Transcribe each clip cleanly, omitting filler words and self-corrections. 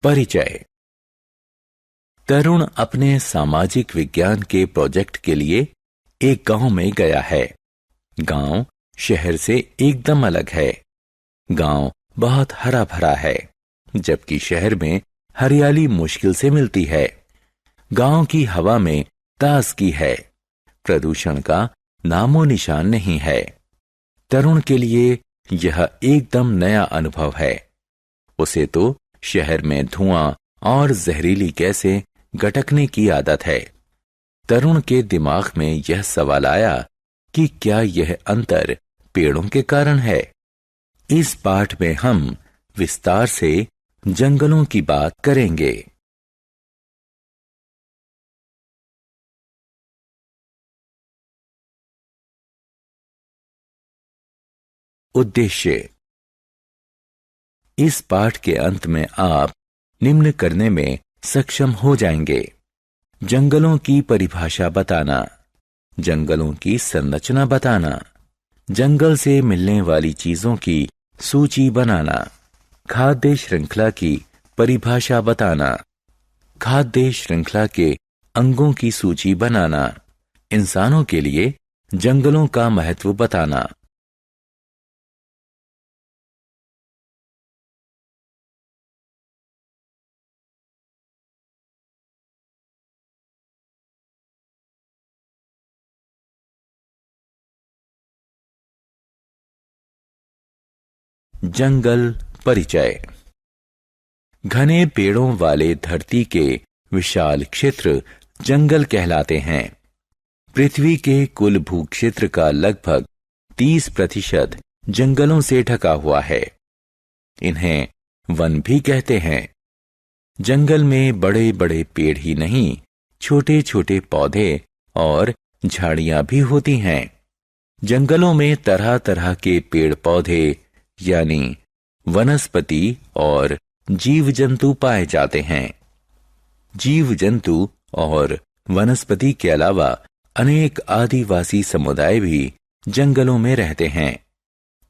परिचय। तरुण अपने सामाजिक विज्ञान के प्रोजेक्ट के लिए एक गांव में गया है। गांव शहर से एकदम अलग है। गांव बहुत हरा भरा है, जबकि शहर में हरियाली मुश्किल से मिलती है। गांव की हवा में ताजगी है, प्रदूषण का नामो निशान नहीं है। तरुण के लिए यह एकदम नया अनुभव है। उसे तो शहर में धुआं और जहरीली गैसें गटकने की आदत है। तरुण के दिमाग में यह सवाल आया कि क्या यह अंतर पेड़ों के कारण है। इस पाठ में हम विस्तार से जंगलों की बात करेंगे। उद्देश्य। इस पाठ के अंत में आप निम्न करने में सक्षम हो जाएंगे: जंगलों की परिभाषा बताना, जंगलों की संरचना बताना, जंगल से मिलने वाली चीजों की सूची बनाना, खाद्य श्रृंखला की परिभाषा बताना, खाद्य श्रृंखला के अंगों की सूची बनाना, इंसानों के लिए जंगलों का महत्व बताना। जंगल परिचय। घने पेड़ों वाले धरती के विशाल क्षेत्र जंगल कहलाते हैं। पृथ्वी के कुल भूक्षेत्र का लगभग 30% जंगलों से ढका हुआ है। इन्हें वन भी कहते हैं। जंगल में बड़े बड़े पेड़ ही नहीं, छोटे छोटे पौधे और झाड़ियां भी होती हैं। जंगलों में तरह तरह के पेड़ पौधे यानी वनस्पति और जीव जंतु पाए जाते हैं। जीव जंतु और वनस्पति के अलावा अनेक आदिवासी समुदाय भी जंगलों में रहते हैं।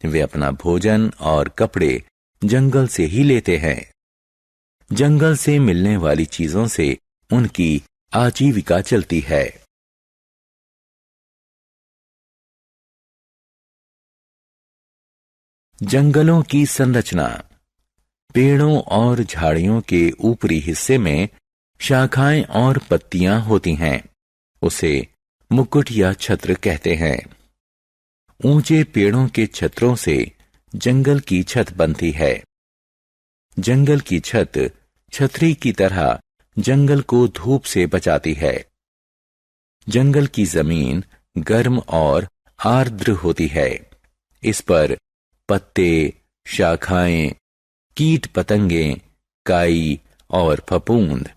वे अपना भोजन और कपड़े जंगल से ही लेते हैं। जंगल से मिलने वाली चीजों से उनकी आजीविका चलती है। जंगलों की संरचना। पेड़ों और झाड़ियों के ऊपरी हिस्से में शाखाएं और पत्तियां होती हैं। उसे मुकुट या छत्र कहते हैं। ऊंचे पेड़ों के छत्रों से जंगल की छत बनती है। जंगल की छत छतरी की तरह जंगल को धूप से बचाती है। जंगल की जमीन गर्म और आर्द्र होती है। इस पर पत्ते, शाखाएं, कीट पतंगे, काई और फफूंद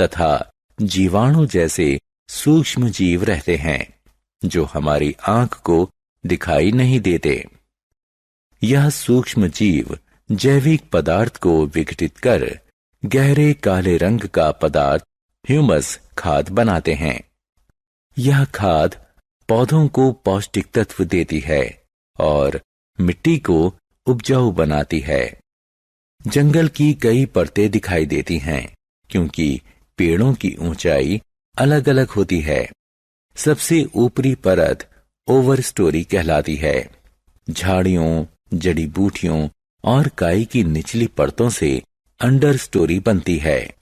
तथा जीवाणु जैसे सूक्ष्म जीव रहते हैं, जो हमारी आंख को दिखाई नहीं देते। यह सूक्ष्म जीव जैविक पदार्थ को विघटित कर गहरे काले रंग का पदार्थ ह्यूमस खाद बनाते हैं। यह खाद पौधों को पौष्टिक तत्व देती है और मिट्टी को उपजाऊ बनाती है। जंगल की कई परतें दिखाई देती हैं, क्योंकि पेड़ों की ऊंचाई अलग अलग होती है। सबसे ऊपरी परत ओवर स्टोरी कहलाती है। झाड़ियों, जड़ी बूटियों और काई की निचली परतों से अंडर स्टोरी बनती है।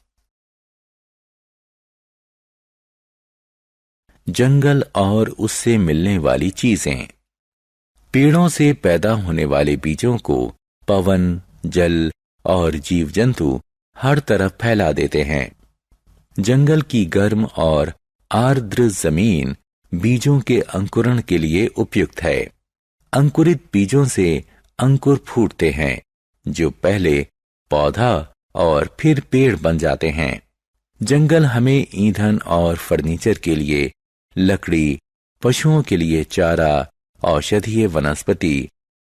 जंगल और उससे मिलने वाली चीजें। पेड़ों से पैदा होने वाले बीजों को पवन, जल और जीव जंतु हर तरफ फैला देते हैं। जंगल की गर्म और आर्द्र जमीन बीजों के अंकुरण के लिए उपयुक्त है। अंकुरित बीजों से अंकुर फूटते हैं, जो पहले पौधा और फिर पेड़ बन जाते हैं। जंगल हमें ईंधन और फर्नीचर के लिए लकड़ी, पशुओं के लिए चारा, औषधीय वनस्पति,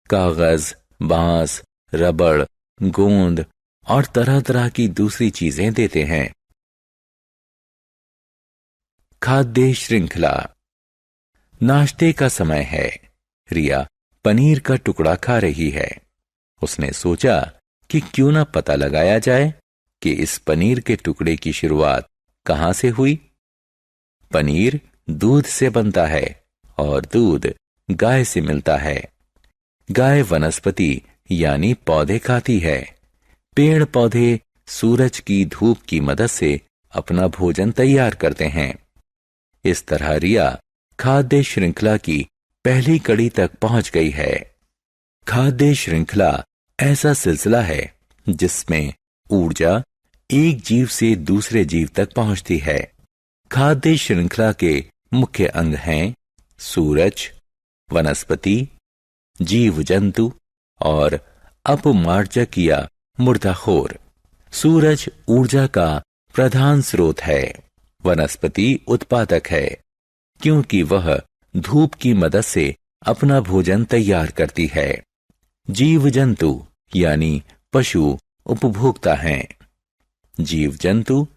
कागज, बांस, रबड़, गोंद और तरह तरह की दूसरी चीजें देते हैं। खाद्य श्रृंखला। नाश्ते का समय है। रिया पनीर का टुकड़ा खा रही है। उसने सोचा कि क्यों न पता लगाया जाए कि इस पनीर के टुकड़े की शुरुआत कहां से हुई? पनीर दूध से बनता है और दूध गाय से मिलता है। गाय वनस्पति यानी पौधे खाती है। पेड़ पौधे सूरज की धूप की मदद से अपना भोजन तैयार करते हैं। इस तरह रिया खाद्य श्रृंखला की पहली कड़ी तक पहुंच गई है। खाद्य श्रृंखला ऐसा सिलसिला है जिसमें ऊर्जा एक जीव से दूसरे जीव तक पहुंचती है। खाद्य श्रृंखला के मुख्य अंग हैं सूरज, वनस्पति, जीव जंतु और अपमार्जक या मुर्दाखोर। सूरज ऊर्जा का प्रधान स्रोत है। वनस्पति उत्पादक है क्योंकि वह धूप की मदद से अपना भोजन तैयार करती है। जीव जंतु यानी पशु उपभोक्ता हैं। जीव जंतु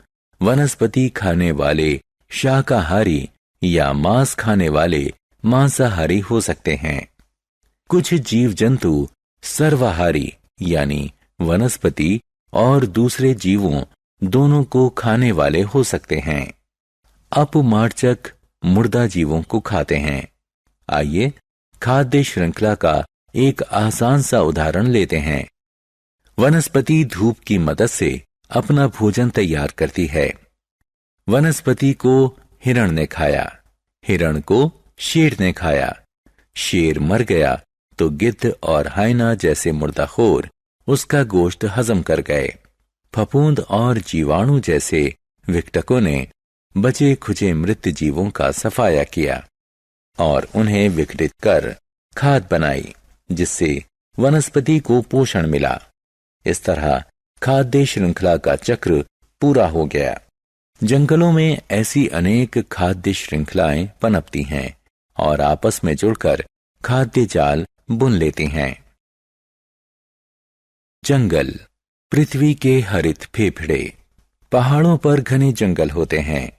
वनस्पति खाने वाले शाकाहारी या मांस खाने वाले मांसाहारी हो सकते हैं। कुछ जीव जंतु सर्वाहारी यानी वनस्पति और दूसरे जीवों दोनों को खाने वाले हो सकते हैं। अपमार्जक मुर्दा जीवों को खाते हैं। आइए खाद्य श्रृंखला का एक आसान सा उदाहरण लेते हैं। वनस्पति धूप की मदद से अपना भोजन तैयार करती है। वनस्पति को हिरण ने खाया, हिरण को शेर ने खाया। शेर मर गया तो गिद्ध और हाइना जैसे मुर्दाखोर उसका गोश्त हजम कर गए। फफूंद और जीवाणु जैसे विघटकों ने बचे खुचे मृत जीवों का सफाया किया और उन्हें विघटित कर खाद बनाई, जिससे वनस्पति को पोषण मिला। इस तरह खाद्य श्रृंखला का चक्र पूरा हो गया। जंगलों में ऐसी अनेक खाद्य श्रृंखलाएं पनपती हैं और आपस में जुड़कर खाद्य जाल बुन लेती हैं। जंगल पृथ्वी के हरित फेफड़े। पहाड़ों पर घने जंगल होते हैं।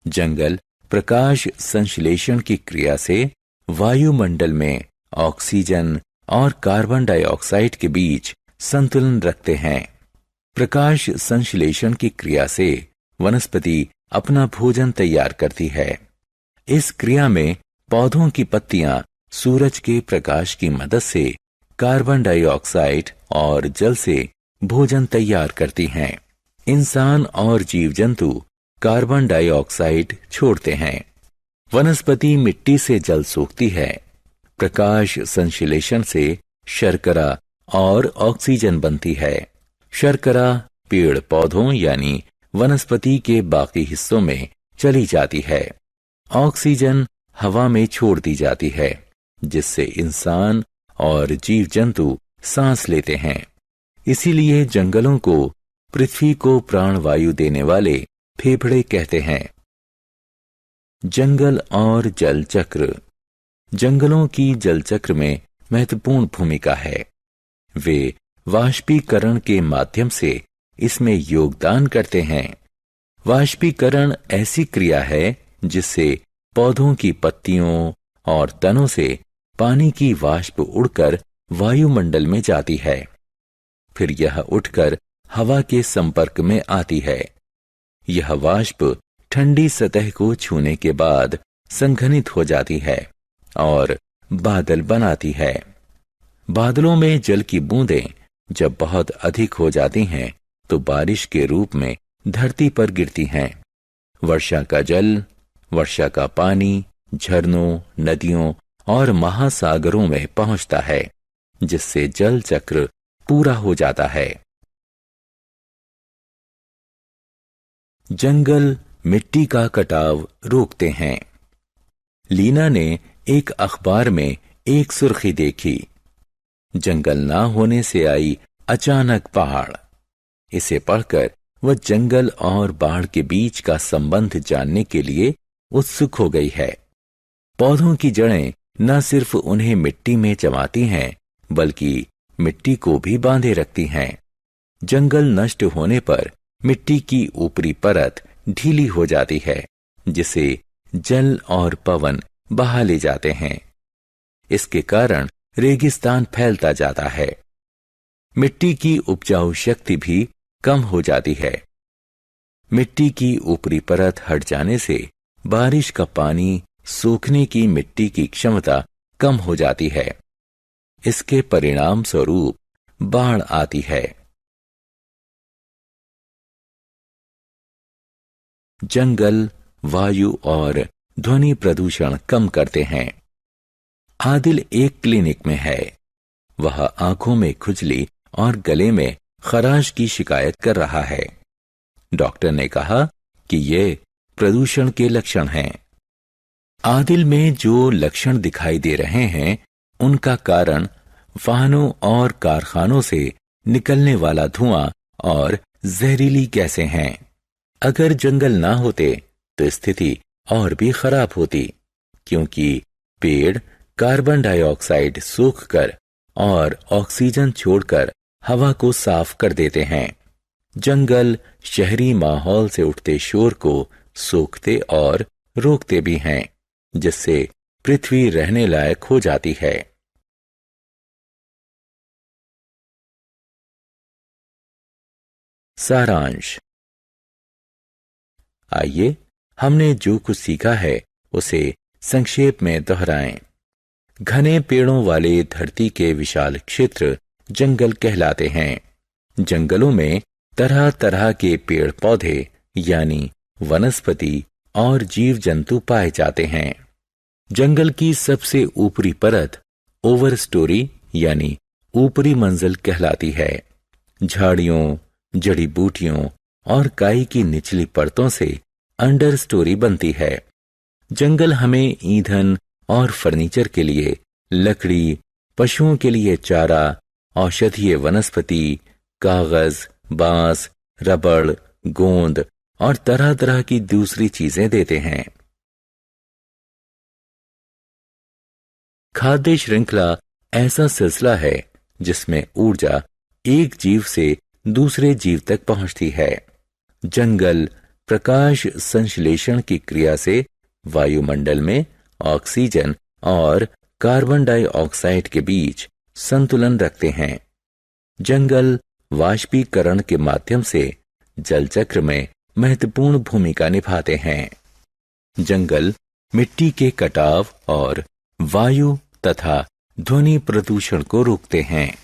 जंगल प्रकाश संश्लेषण की क्रिया से वायुमंडल में ऑक्सीजन और कार्बन डाइऑक्साइड के बीच संतुलन रखते हैं। प्रकाश संश्लेषण की क्रिया से वनस्पति अपना भोजन तैयार करती है। इस क्रिया में पौधों की पत्तियां सूरज के प्रकाश की मदद से कार्बन डाइऑक्साइड और जल से भोजन तैयार करती हैं। इंसान और जीव जंतु कार्बन डाइऑक्साइड छोड़ते हैं। वनस्पति मिट्टी से जल सोखती है। प्रकाश संश्लेषण से शर्करा और ऑक्सीजन बनती है। शर्करा पेड़ पौधों यानी वनस्पति के बाकी हिस्सों में चली जाती है। ऑक्सीजन हवा में छोड़ दी जाती है, जिससे इंसान और जीव जंतु सांस लेते हैं। इसीलिए जंगलों को पृथ्वी को प्राणवायु देने वाले फेफड़े कहते हैं। जंगल और जल चक्र। जंगलों की जल चक्र में महत्वपूर्ण भूमिका है। वे वाष्पीकरण के माध्यम से इसमें योगदान करते हैं। वाष्पीकरण ऐसी क्रिया है जिससे पौधों की पत्तियों और तनों से पानी की वाष्प उड़कर वायुमंडल में जाती है। फिर यह उठकर हवा के संपर्क में आती है। यह वाष्प ठंडी सतह को छूने के बाद संघनित हो जाती है और बादल बनाती है। बादलों में जल की बूंदें जब बहुत अधिक हो जाती हैं तो बारिश के रूप में धरती पर गिरती हैं। वर्षा का जल, वर्षा का पानी झरनों, नदियों और महासागरों में पहुंचता है, जिससे जल चक्र पूरा हो जाता है। जंगल मिट्टी का कटाव रोकते हैं। लीना ने एक अखबार में एक सुर्खी देखी, जंगल ना होने से आई अचानक बाढ़। इसे पढ़कर वह जंगल और बाढ़ के बीच का संबंध जानने के लिए उत्सुक हो गई है। पौधों की जड़ें न सिर्फ उन्हें मिट्टी में जमाती हैं, बल्कि मिट्टी को भी बांधे रखती हैं। जंगल नष्ट होने पर मिट्टी की ऊपरी परत ढीली हो जाती है, जिसे जल और पवन बहा ले जाते हैं। इसके कारण रेगिस्तान फैलता जाता है। मिट्टी की उपजाऊ शक्ति भी कम हो जाती है। मिट्टी की ऊपरी परत हट जाने से बारिश का पानी सूखने की मिट्टी की क्षमता कम हो जाती है। इसके परिणाम स्वरूप बाढ़ आती है। जंगल वायु और ध्वनि प्रदूषण कम करते हैं। आदिल एक क्लिनिक में है। वह आंखों में खुजली और गले में खराश की शिकायत कर रहा है। डॉक्टर ने कहा कि ये प्रदूषण के लक्षण हैं। आदिल में जो लक्षण दिखाई दे रहे हैं उनका कारण वाहनों और कारखानों से निकलने वाला धुआं और जहरीली गैसें हैं। अगर जंगल ना होते तो स्थिति और भी खराब होती, क्योंकि पेड़ कार्बन डाइऑक्साइड सोखकर और ऑक्सीजन छोड़कर हवा को साफ कर देते हैं। जंगल शहरी माहौल से उठते शोर को सोखते और रोकते भी हैं, जिससे पृथ्वी रहने लायक हो जाती है। सारांश। आइए हमने जो कुछ सीखा है उसे संक्षेप में दोहराएं। घने पेड़ों वाले धरती के विशाल क्षेत्र जंगल कहलाते हैं। जंगलों में तरह तरह के पेड़ पौधे यानी वनस्पति और जीव जंतु पाए जाते हैं। जंगल की सबसे ऊपरी परत ओवर स्टोरी यानी ऊपरी मंजिल कहलाती है। झाड़ियों, जड़ी बूटियों और काई की निचली परतों से अंडर स्टोरी बनती है। जंगल हमें ईंधन और फर्नीचर के लिए लकड़ी, पशुओं के लिए चारा, औषधीय वनस्पति, कागज, बांस, रबड़, गोंद और तरह तरह की दूसरी चीजें देते हैं। खाद्य श्रृंखला ऐसा सिलसिला है जिसमें ऊर्जा एक जीव से दूसरे जीव तक पहुंचती है। जंगल प्रकाश संश्लेषण की क्रिया से वायुमंडल में ऑक्सीजन और कार्बन डाइऑक्साइड के बीच संतुलन रखते हैं। जंगल वाष्पीकरण के माध्यम से जल चक्र में महत्वपूर्ण भूमिका निभाते हैं। जंगल मिट्टी के कटाव और वायु तथा ध्वनि प्रदूषण को रोकते हैं।